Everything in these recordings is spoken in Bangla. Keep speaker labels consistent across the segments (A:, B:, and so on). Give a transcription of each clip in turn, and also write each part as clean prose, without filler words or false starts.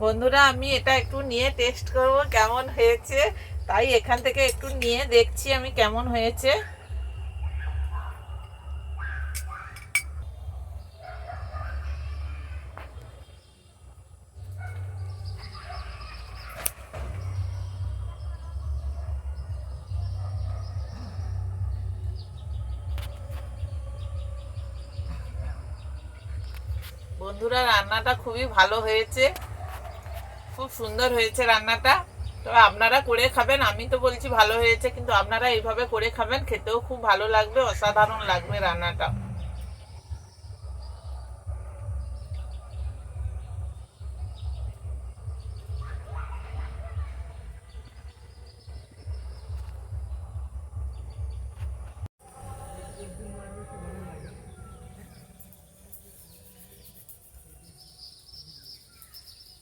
A: বন্ধুরা, আমি এটা একটু নিয়ে টেস্ট করব কেমন হয়েছে, তাই এখান থেকে একটু নিয়ে দেখছি আমি কেমন হয়েছে। বন্ধুরা, রান্নাটা খুবই ভালো হয়েছে, খুব সুন্দর হয়েছে রান্নাটা। তো আপনারা করে খাবেন। আমি তো বলছি ভালো হয়েছে, কিন্তু আপনারা এইভাবে করে খাবেন, খেতেও খুব ভালো লাগবে, অসাধারণ লাগবে রান্নাটা।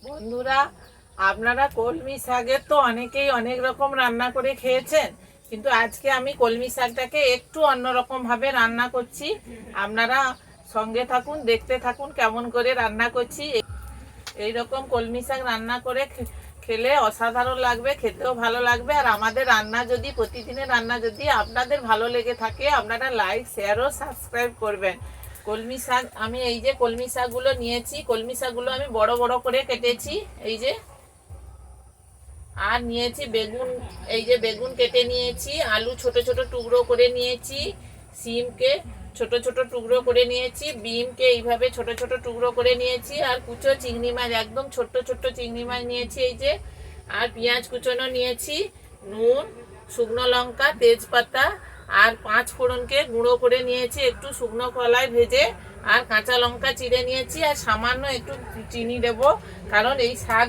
A: বন্ধুরা, আপনারা কলমি শাকের তো অনেকেই অনেক রকম রান্না করে খেয়েছেন, কিন্তু আজকে আমি কলমি শাকটাকে একটু অন্যরকম ভাবে রান্না করছি। আপনারা সঙ্গে থাকুন, দেখতে থাকুন কেমন করে রান্না করছি। এই রকম কলমি শাক রান্না করে খেলে অসাধারণ লাগবে, খেতেও ভালো লাগবে। আর আমাদের রান্না যদি প্রতিদিনের রান্না যদি আপনাদের ভালো লেগে থাকে, আপনারা লাইক, শেয়ার ও সাবস্ক্রাইব করবেন। কলমি শাক, আমি এই যে কলমি শাকগুলো নিয়েছি, কলমি শাকগুলো আমি বড় বড় করে কেটেছি, এই যে। আর নিয়েছি বেগুন, এই যে বেগুন কেটে নিয়েছি, আলু ছোট ছোট টুকরো করে নিয়েছি, সিমকে ছোট ছোট টুকরো করে নিয়েছি, বিমকে এইভাবে ছোট ছোট টুকরো করে নিয়েছি, আর কুচো চিংড়ি মাছ, একদম ছোট্ট ছোট্ট চিংড়ি মাছ নিয়েছি, এই যে। আর পেঁয়াজ কুচোনো নিয়েছি, নুন, শুকনো লঙ্কা, তেজপাতা, আর 5 ফোড়নকে গুঁড়ো করে নিয়েছি একটু শুকনো কলায় ভেজে, আর কাঁচা লঙ্কা চিড়ে নিয়েছি, আর সামান্য একটু চিনি দেব, কারণ এই শাক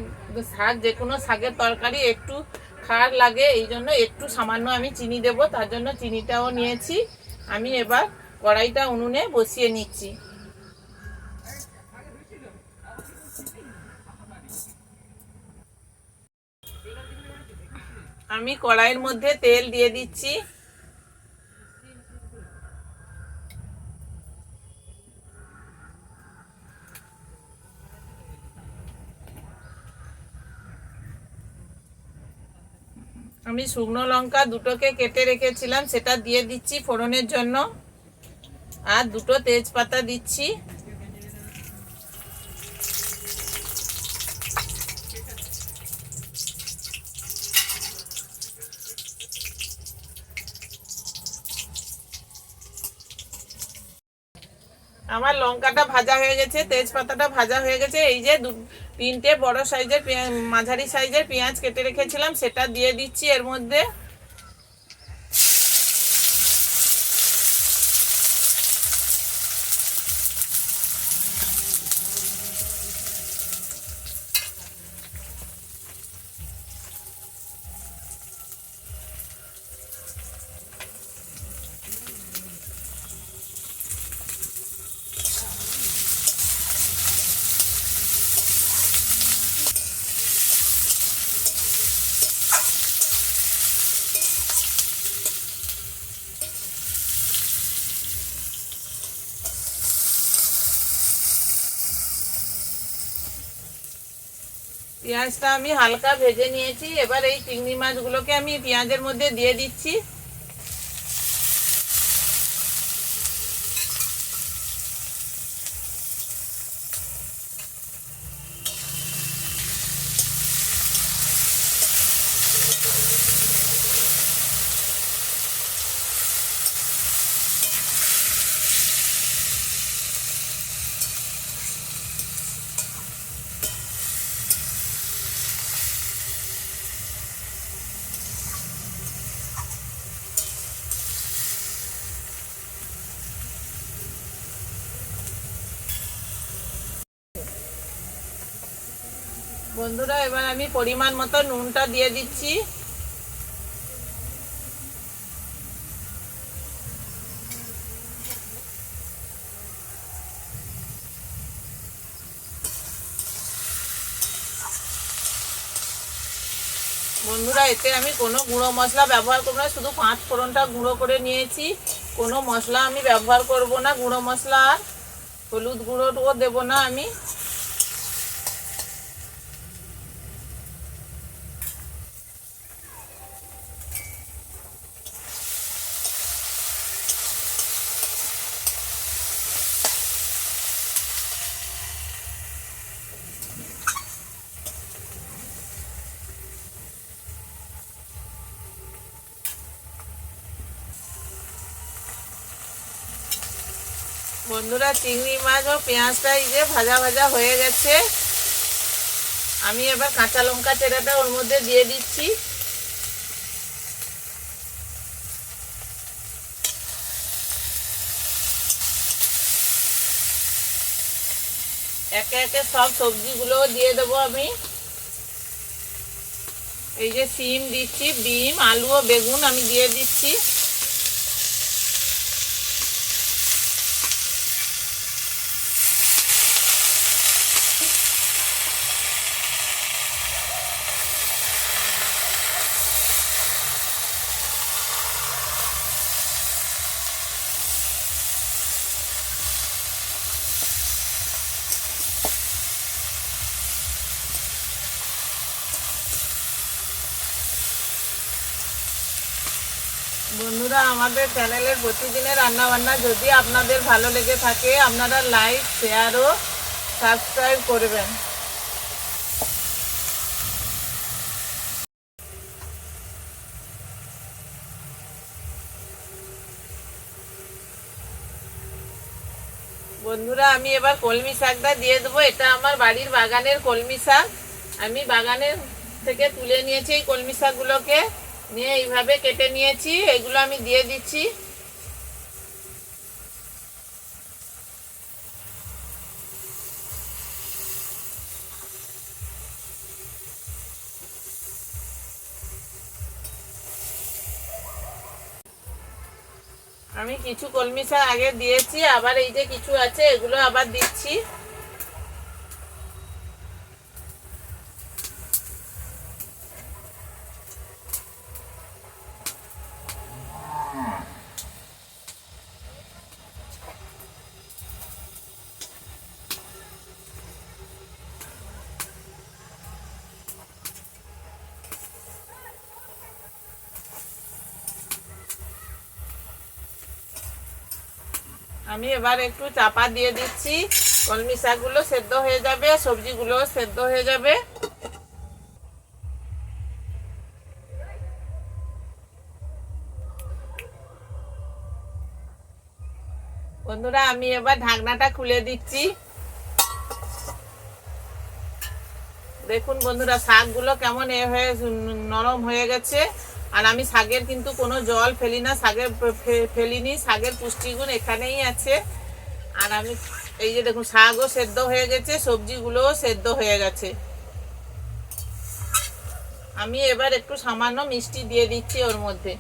A: শাক যে কোনো শাকের তরকারি একটু খার লাগে, এই জন্য একটু সামান্য আমি চিনি দেব, তার জন্য চিনিটাও নিয়েছি। আমি এবার কড়াইটা উনুনে বসিয়ে নিচ্ছি। আমি কড়াইয়ের মধ্যে তেল দিয়ে দিচ্ছি। আমি শুকনো লঙ্কা দুটোকে কেটে রেখেছিলাম, সেটা দিয়ে দিচ্ছি ফোড়নের জন্য, আর দুটো তেজপাতা দিচ্ছি। আমার লঙ্কাটা ভাজা হয়ে গেছে, তেজপাতাটা ভাজা হয়ে গেছে। এই যে 3টে বড় সাইজের মাঝারি সাইজের পেঁয়াজ কেটে রেখেছিলাম, সেটা দিয়ে দিচ্ছি এর মধ্যে। পেঁয়াজটা আমি হালকা ভেজে নিয়েছি, এবার এই চিংড়ি মাছগুলোকে আমি পেঁয়াজের মধ্যে দিয়ে দিচ্ছি। বন্ধুরা, এবার আমি পরিমাণ মতো নুনটা দিয়ে দিচ্ছি। বন্ধুরা, এতে আমি কোনো গুঁড়ো মশলা ব্যবহার করব না, শুধু 5 ফোড়নটা গুঁড়ো করে নিয়েছি, কোনো মশলা আমি ব্যবহার করব না, গুঁড়ো মশলা। আর হলুদ গুঁড়োও দেবো না আমি। বন্ধুরা চিংড়ি মাছ ও পেঁয়াজটা এই যে ভাজা ভাজা হয়ে গেছে। আমি এবার কাঁচা লঙ্কা চেরাটা ওর মধ্যে দিয়ে দিচ্ছি। একে একে সব সবজিগুলো দিয়ে দেবো আমি। এই যে সিম দিচ্ছি, বিম, আলু ও বেগুন আমি দিয়ে দিচ্ছি। বন্ধুরা আমাদের চ্যানেলের প্রতিদিনের রান্নাবান্না যদি আপনাদের ভালো লেগে থাকে আপনারা লাইক, শেয়ার ও সাবস্ক্রাইব করবেন। বন্ধুরা আমি এবার কলমি শাকটা দিয়ে দেবো। এটা আমার বাড়ির বাগানের কলমি শাক। আমি বাগানের থেকে তুলে নিয়েছি এই কলমি শাকগুলোকে, নিয়ে এইভাবে কেটে নিয়েছি। এগুলো আমি দিয়ে দিচ্ছি। আমি কিছু কলমি শাক আগে দিয়েছি, আবার এই যে কিছু আছে এগুলো আবার দিচ্ছি। আমি এবার একটু চাপা দিয়ে দিচ্ছি। কলমি শাকগুলো সেদ্ধ হয়ে যাবে, সবজিগুলো সেদ্ধ হয়ে যাবে। বন্ধুরা আমি এবার ঢাকনাটা খুলে দিচ্ছি। দেখুন বন্ধুরা শাকগুলো কেমন নরম হয়ে গেছে। আর আমি শাকের কিন্তু কোনো জল ফেলি না, ফেলিনি। শাকের পুষ্টিগুণ এখানেই আছে। আর আমি এই যে দেখুন শাকও সেদ্ধ হয়ে গেছে, সবজিগুলোও সেদ্ধ হয়ে গেছে। আমি এবার একটু সামান্য মিষ্টি দিয়ে দিচ্ছি ওর মধ্যে।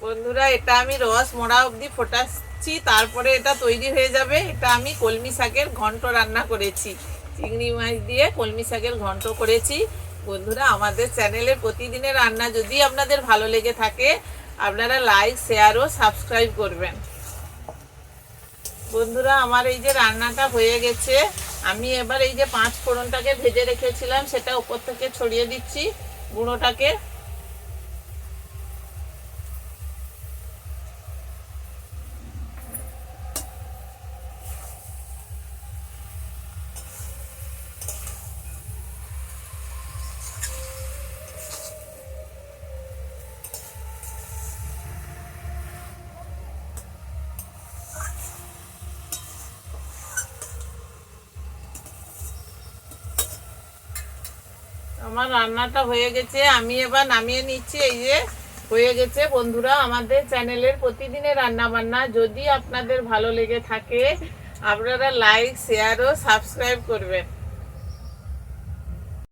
A: বন্ধুরা এটা আমি রস মোড়া অবধি ফোটাচ্ছি, তারপরে এটা তৈরি হয়ে যাবে। এটা আমি কলমি শাকের ঘন্ট রান্না করেছি, চিংড়ি মাছ দিয়ে কলমি শাকের ঘন্ট করেছি। বন্ধুরা আমাদের চ্যানেলের প্রতিদিনের রান্না যদি আপনাদের ভালো লেগে থাকে আপনারা লাইক, শেয়ার ও সাবস্ক্রাইব করবেন। বন্ধুরা আমার এই যে রান্নাটা হয়ে গেছে। আমি এবার এই যে 5 ফোড়নটাকে ভেজে রেখেছিলাম সেটা উপর থেকে ছড়িয়ে দিচ্ছি গুঁড়োটাকে। আমার রান্নাটা হয়ে গেছে, আমি এবার নামিয়ে নিচ্ছি। এই যে হয়ে গেছে। বন্ধুরা আমাদের চ্যানেলের প্রতিদিনের রান্না বান্না যদি আপনাদের ভালো লেগে থাকে আপনারা লাইক, শেয়ার ও সাবস্ক্রাইব করবেন।